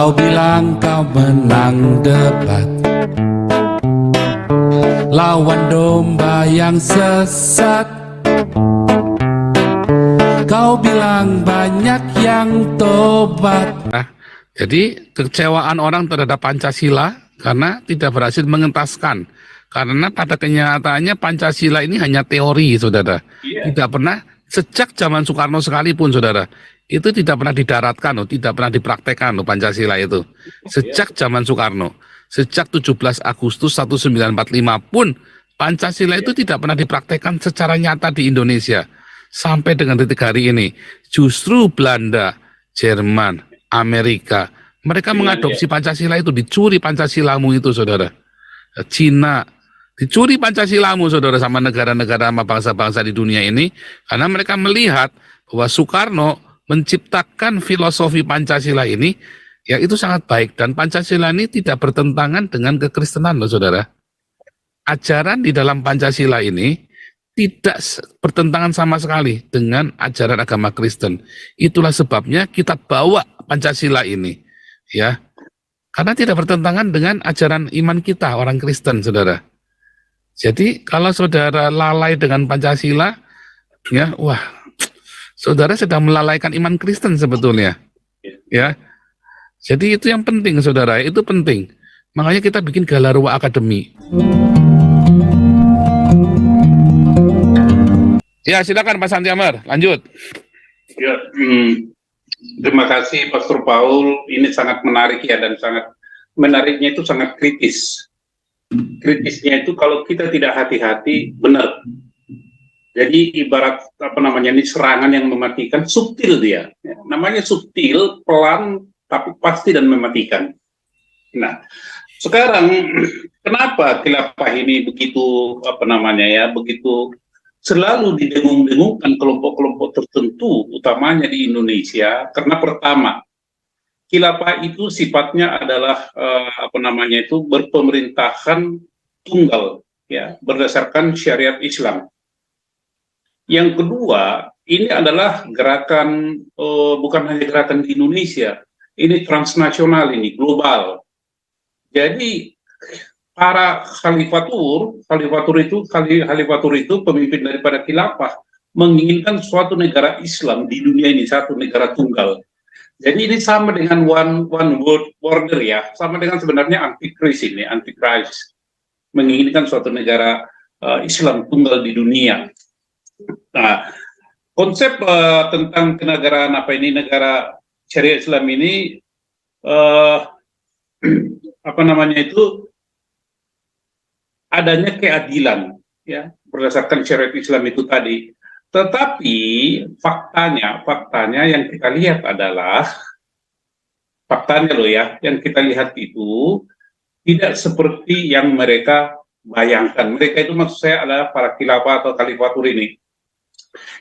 Kau bilang kau menang debat lawan domba yang sesat. Kau bilang banyak yang tobat. Jadi kekecewaan orang terhadap Pancasila karena tidak berhasil mengentaskan. Karena pada kenyataannya Pancasila ini hanya teori, saudara. Tidak pernah, sejak zaman Soekarno sekalipun, saudara, itu tidak pernah didaratkan, tidak pernah dipraktekkan Pancasila itu. Sejak zaman Soekarno, sejak 17 Agustus 1945 pun, Pancasila itu tidak pernah dipraktekkan secara nyata di Indonesia. Sampai dengan detik hari ini, justru Belanda, Jerman, Amerika, mereka mengadopsi Pancasila itu, dicuri Pancasilamu itu, saudara. Cina, dicuri Pancasilamu, saudara, sama negara-negara, sama bangsa-bangsa di dunia ini, karena mereka melihat bahwa Soekarno menciptakan filosofi Pancasila ini, ya itu sangat baik, dan Pancasila ini tidak bertentangan dengan kekristenan, loh, saudara. Ajaran di dalam Pancasila ini tidak bertentangan sama sekali dengan ajaran agama Kristen. Itulah sebabnya kita bawa Pancasila ini, ya, karena tidak bertentangan dengan ajaran iman kita orang Kristen, saudara. Jadi kalau saudara lalai dengan Pancasila, ya, wah, saudara sedang melalaikan iman Kristen sebetulnya, ya. Jadi itu yang penting, saudara, itu penting. Makanya kita bikin Galarwa Academy. Ya, silakan Pak Santi Amar, lanjut. Ya, terima kasih Pastor Paul. Ini sangat menarik ya, dan sangat menariknya itu sangat kritis. Kritisnya itu kalau kita tidak hati-hati, benar. Jadi ibarat ini serangan yang mematikan, subtil dia. Ya, namanya subtil, pelan, tapi pasti dan mematikan. Nah, sekarang kenapa khilafah ini begitu begitu selalu didengung-dengungkan kelompok-kelompok tertentu, utamanya di Indonesia? Karena pertama, khilafah itu sifatnya adalah berpemerintahan tunggal, ya, berdasarkan syariat Islam. Yang kedua, ini adalah gerakan, bukan hanya gerakan di Indonesia, ini transnasional, ini global. Jadi para khalifatur itu pemimpin daripada khilafah menginginkan suatu negara Islam di dunia ini, satu negara tunggal. Jadi ini sama dengan one world order, ya, sama dengan sebenarnya antikris menginginkan suatu negara Islam tunggal di dunia. Nah, konsep tentang kenegaraan negara syariat Islam ini adanya keadilan, ya, berdasarkan syariat Islam itu tadi. Tetapi faktanya yang kita lihat adalah, yang kita lihat itu tidak seperti yang mereka bayangkan. Mereka itu maksud saya adalah para khilafah atau khalifatur ini.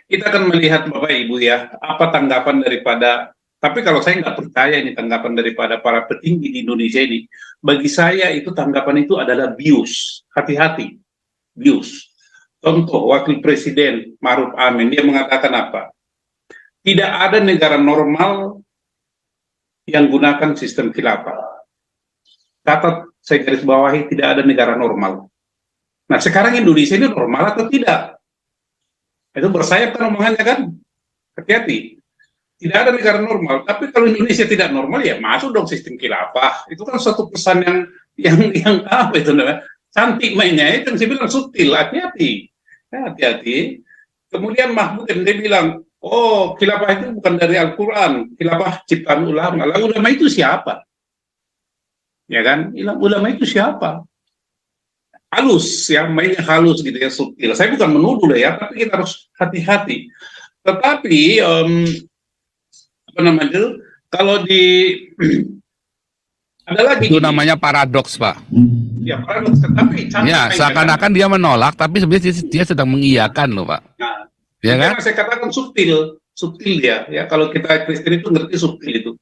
Kita akan melihat Bapak Ibu, ya, apa tanggapan daripada, tapi kalau saya nggak percaya ini tanggapan daripada para petinggi di Indonesia ini. Bagi saya itu tanggapan itu adalah bius. Hati-hati, bius. Contoh, Wakil Presiden Ma'ruf Amin, dia mengatakan apa? Tidak ada negara normal yang gunakan sistem khilafah. Catat, saya garis bawahi, tidak ada negara normal. Nah, sekarang Indonesia ini normal atau tidak? Itu bersayap kan omongannya kan? Hati-hati. Tidak ada negara normal, tapi kalau Indonesia tidak normal, ya masuk dong sistem khilafah. Itu kan suatu pesan yang apa itu namanya? Cantik mainnya, itu yang saya bilang subtil. Hati-hati, hati-hati. Kemudian Mahfud dia bilang, oh, khilafah itu bukan dari Al-Quran, khilafah ciptaan ulama. Lalu ulama itu siapa? Ya kan? Ulama itu siapa? Halus, ya, mainnya halus gitu ya, subtil. Saya bukan menuduh ya, tapi kita harus hati-hati. Tetapi kalau di ada lagi itu namanya paradoks, Pak. Ya, paradoks, tapi ya, seakan-akan dia menolak, tapi sebenarnya dia sedang mengiyakan loh, Pak. Nah, ya kan? Saya katakan subtil dia. Ya, kalau kita Kristen itu ngerti subtil itu,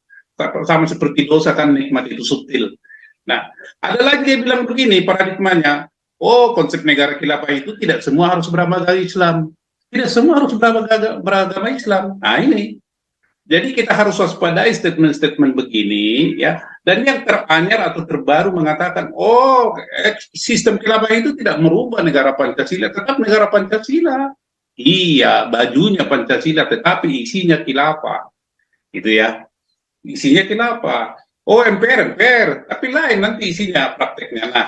sama seperti dosa kan, nikmat itu subtil. Nah, ada lagi dia bilang begini paradigmanya. Oh, konsep negara khilafah itu tidak semua harus beragama Islam. Tidak semua harus beragama Islam. Nah, ini Jadi kita harus waspadai statement-statement begini, ya. Dan yang teranyar atau terbaru mengatakan, oh, sistem khilafah itu tidak merubah negara Pancasila, tetap negara Pancasila. Iya, bajunya Pancasila, tetapi isinya khilafah, gitu ya. Isinya khilafah. Oh, MPR, tapi lain nanti isinya prakteknya. Nah,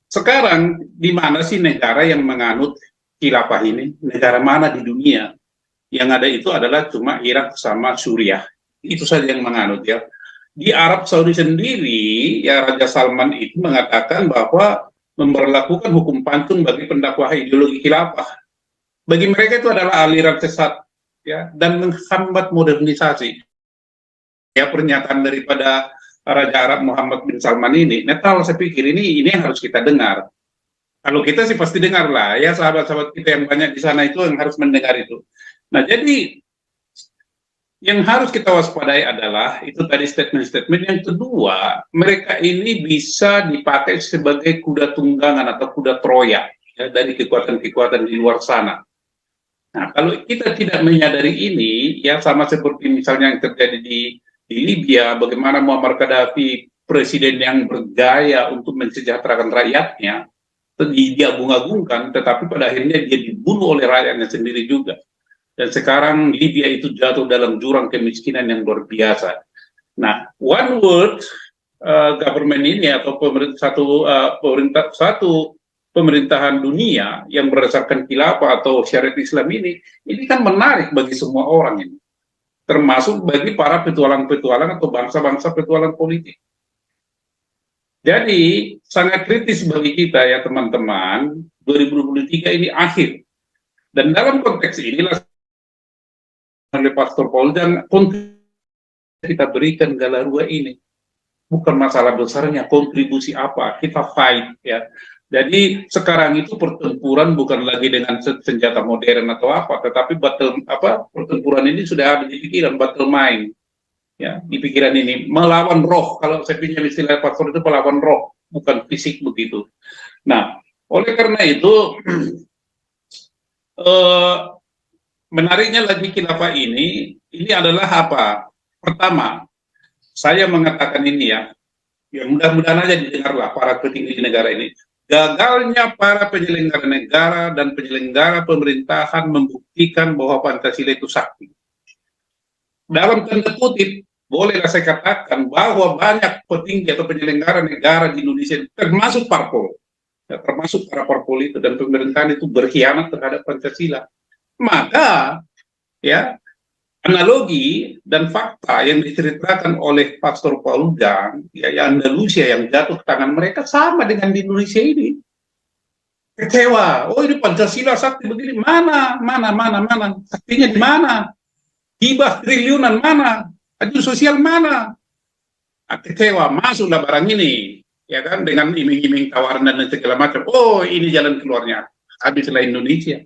sekarang di mana sih negara yang menganut khilafah ini? Negara mana di dunia? Yang ada itu adalah cuma Irak sama Suriah. Itu saja yang menganut, ya. Di Arab Saudi sendiri, ya, Raja Salman itu mengatakan bahwa memberlakukan hukum pantun bagi pendakwah ideologi khilafah. Bagi mereka itu adalah aliran sesat, ya, dan menghambat modernisasi. Ya, pernyataan daripada Raja Arab Muhammad bin Salman ini netral, saya pikir ini yang harus kita dengar. Kalau kita sih pasti dengar lah, ya, sahabat-sahabat kita yang banyak di sana itu yang harus mendengar itu. Nah, jadi yang harus kita waspadai adalah itu tadi statement-statement. Yang kedua, mereka ini bisa dipakai sebagai kuda tunggangan atau kuda Troya, ya, dari kekuatan-kekuatan di luar sana. Nah, kalau kita tidak menyadari ini, ya, sama seperti misalnya yang terjadi di Libya, bagaimana Muammar Gaddafi, presiden yang bergaya untuk mensejahterakan rakyatnya, diagung-agungkan, tetapi pada akhirnya dia dibunuh oleh rakyatnya sendiri juga. Dan sekarang Libya itu jatuh dalam jurang kemiskinan yang luar biasa. Nah, one world government ini atau satu pemerintahan dunia yang berdasarkan khilafah atau syariat Islam ini kan menarik bagi semua orang ini, termasuk bagi para petualang-petualang atau bangsa-bangsa petualang politik. Jadi sangat kritis bagi kita, ya teman-teman, 2023 ini akhir. Dan dalam konteks inilah oleh Pastor Paul dan kita berikan Galarua ini bukan masalah besarnya kontribusi apa kita fight, ya. Jadi sekarang itu pertempuran bukan lagi dengan senjata modern atau apa, tetapi pertempuran ini sudah ada di pikiran, battle mind, ya, di pikiran ini melawan roh. Kalau saya pinjam istilah Pastor itu melawan roh, bukan fisik begitu. Nah, oleh karena itu menariknya lagi khilafah ini adalah apa? Pertama, saya mengatakan ini, ya mudah-mudahan aja didengarlah para petinggi di negara ini. Gagalnya para penyelenggara negara dan penyelenggara pemerintahan membuktikan bahwa Pancasila itu sakti. Dalam tanda kutip, bolehlah saya katakan bahwa banyak petinggi atau penyelenggara negara di Indonesia, termasuk parpol, ya, termasuk para parpol itu dan pemerintahan itu berkhianat terhadap Pancasila. Maka, ya, analogi dan fakta yang diceritakan oleh Pastor Paul Dang, ya, Andalusia yang jatuh ke tangan mereka sama dengan di Indonesia ini. Kecewa, oh ini Pancasila sakti begini, mana, saktinya di mana? Hibah triliunan mana? Adil sosial mana? Kecewa, masuklah barang ini, ya kan, dengan iming-iming tawaran dan segala macam. Oh, ini jalan keluarnya, habislah Indonesia.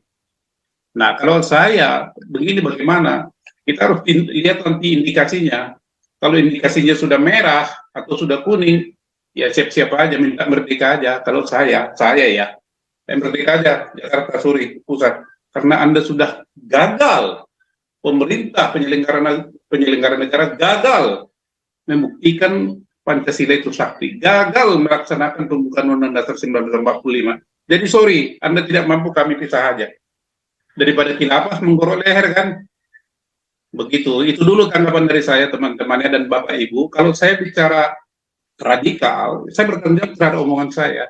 Nah, kalau saya begini, bagaimana? Kita harus lihat nanti indikasinya. Kalau indikasinya sudah merah atau sudah kuning, ya siap-siap aja minta merdeka aja. Kalau saya ya, merdeka aja Jakarta Pusat, karena Anda sudah gagal, pemerintah penyelenggara negara gagal membuktikan Pancasila itu sakti, gagal melaksanakan pembukaan Undang-Undang Dasar 1945. Jadi sorry, Anda tidak mampu, kami pisah aja. Daripada khilafah menggorok leher, kan? Begitu, itu dulu tanggapan dari saya, teman-temannya dan Bapak Ibu. Kalau saya bicara radikal, saya bertanggung jawab terhadap omongan saya.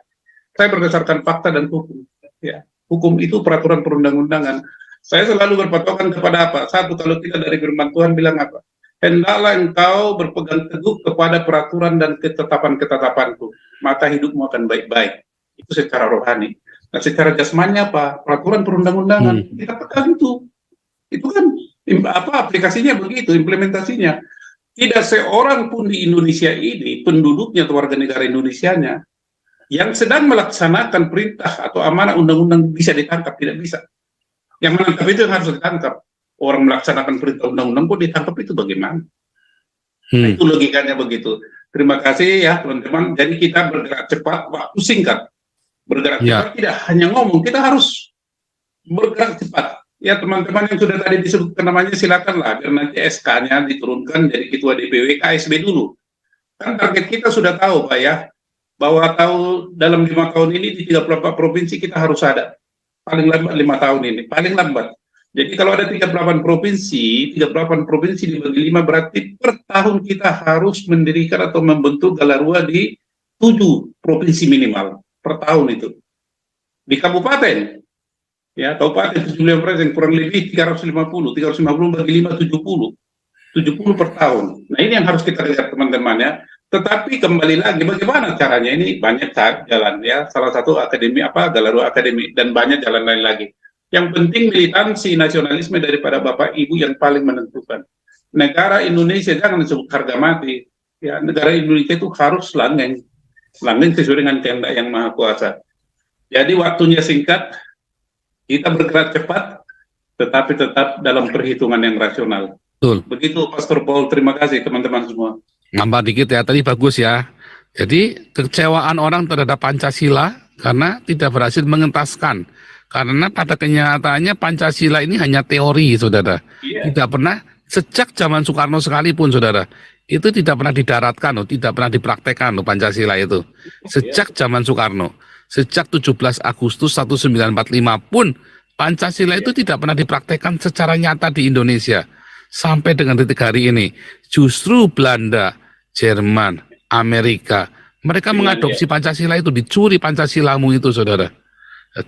Saya berdasarkan fakta dan hukum. Ya, hukum itu peraturan perundang-undangan. Saya selalu berpatokan kepada apa? Satu, kalau kita dari firman Tuhan bilang apa? Hendaklah engkau berpegang teguh kepada peraturan dan ketetapan-ketetapanku, maka hidupmu akan baik-baik. Itu secara rohani. Nah, secara jasmani apa? Peraturan perundang-undangan. Kita pegang itu. Itu kan aplikasinya begitu, implementasinya. Tidak seorang pun di Indonesia ini, penduduknya atau warga negara Indonesianya, yang sedang melaksanakan perintah atau amanah undang-undang bisa ditangkap, tidak bisa. Yang menangkap itu yang harus ditangkap. Orang melaksanakan perintah undang-undang kok ditangkap, itu bagaimana? Nah, itu logikanya begitu. Terima kasih ya teman-teman. Jadi kita bergerak cepat, waktu singkat. Bergerak cepat tidak hanya ngomong, kita harus bergerak cepat. ya teman-teman yang sudah tadi disebutkan namanya silakanlah, biar nanti SK-nya diturunkan jadi ketua DPW KSB dulu. Kan target kita sudah tahu Pak ya, bahwa dalam 5 tahun ini di 34 provinsi kita harus ada. Paling lambat 5 tahun ini, paling lambat. Jadi kalau ada 38 provinsi dibagi 5 berarti per tahun kita harus mendirikan atau membentuk Galarua di 7 provinsi minimal per tahun itu. Di kabupaten, ya kabupaten 75% kurang lebih 350 bagi 5 70 per tahun. Nah ini yang harus kita lihat teman-teman ya. Tetapi kembali lagi bagaimana caranya, ini banyak jalan ya, salah satu akademi Galarua Akademi, dan banyak jalan lain lagi. Yang penting militansi nasionalisme daripada Bapak Ibu yang paling menentukan. Negara Indonesia jangan disebut harga mati ya, negara Indonesia itu harus langgeng sesuai dengan kehendak yang Maha Kuasa. Jadi waktunya singkat, kita bergerak cepat, tetapi tetap dalam perhitungan yang rasional. Betul. Begitu Pastor Paul, terima kasih teman-teman semua. Nambah dikit ya, tadi bagus ya. Jadi kekecewaan orang terhadap Pancasila karena tidak berhasil mengentaskan. Karena pada kenyataannya Pancasila ini hanya teori, saudara. Tidak pernah, sejak zaman Soekarno sekalipun, saudara, itu tidak pernah didaratkan, tidak pernah dipraktekkan Pancasila itu. Sejak zaman Soekarno. Sejak 17 Agustus 1945 pun Pancasila itu tidak pernah dipraktekkan secara nyata di Indonesia. Sampai dengan detik hari ini. Justru Belanda, Jerman, Amerika, mereka mengadopsi Pancasila itu, dicuri Pancasilamu itu, saudara.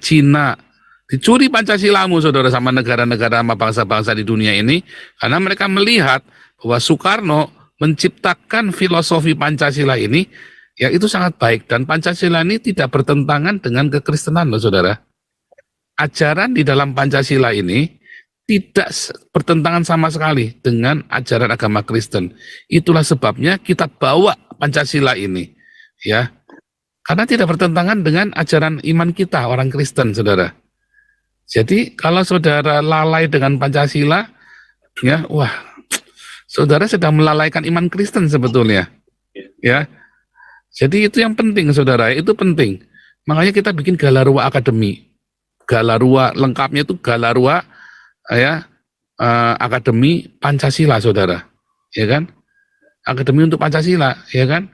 Cina, dicuri Pancasilamu, saudara, sama negara-negara, sama bangsa-bangsa di dunia ini. Karena mereka melihat bahwa Soekarno menciptakan filosofi Pancasila ini, ya itu sangat baik, dan Pancasila ini tidak bertentangan dengan kekristenan loh saudara. Ajaran di dalam Pancasila ini tidak bertentangan sama sekali dengan ajaran agama Kristen. Itulah sebabnya kita bawa Pancasila ini, ya, karena tidak bertentangan dengan ajaran iman kita orang Kristen, saudara. Jadi kalau saudara lalai dengan Pancasila, ya, wah, saudara sedang melalaikan iman Kristen sebetulnya, ya. Jadi itu yang penting, saudara, itu penting. Makanya kita bikin Galarua Akademi. Galarua lengkapnya itu Galarua ya Akademi Pancasila, saudara, ya kan? Akademi untuk Pancasila, ya kan?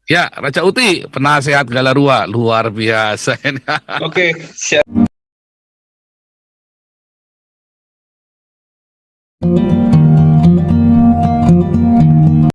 Ya, Raja Uti, penasehat Galarua, luar biasa. Oke, siap.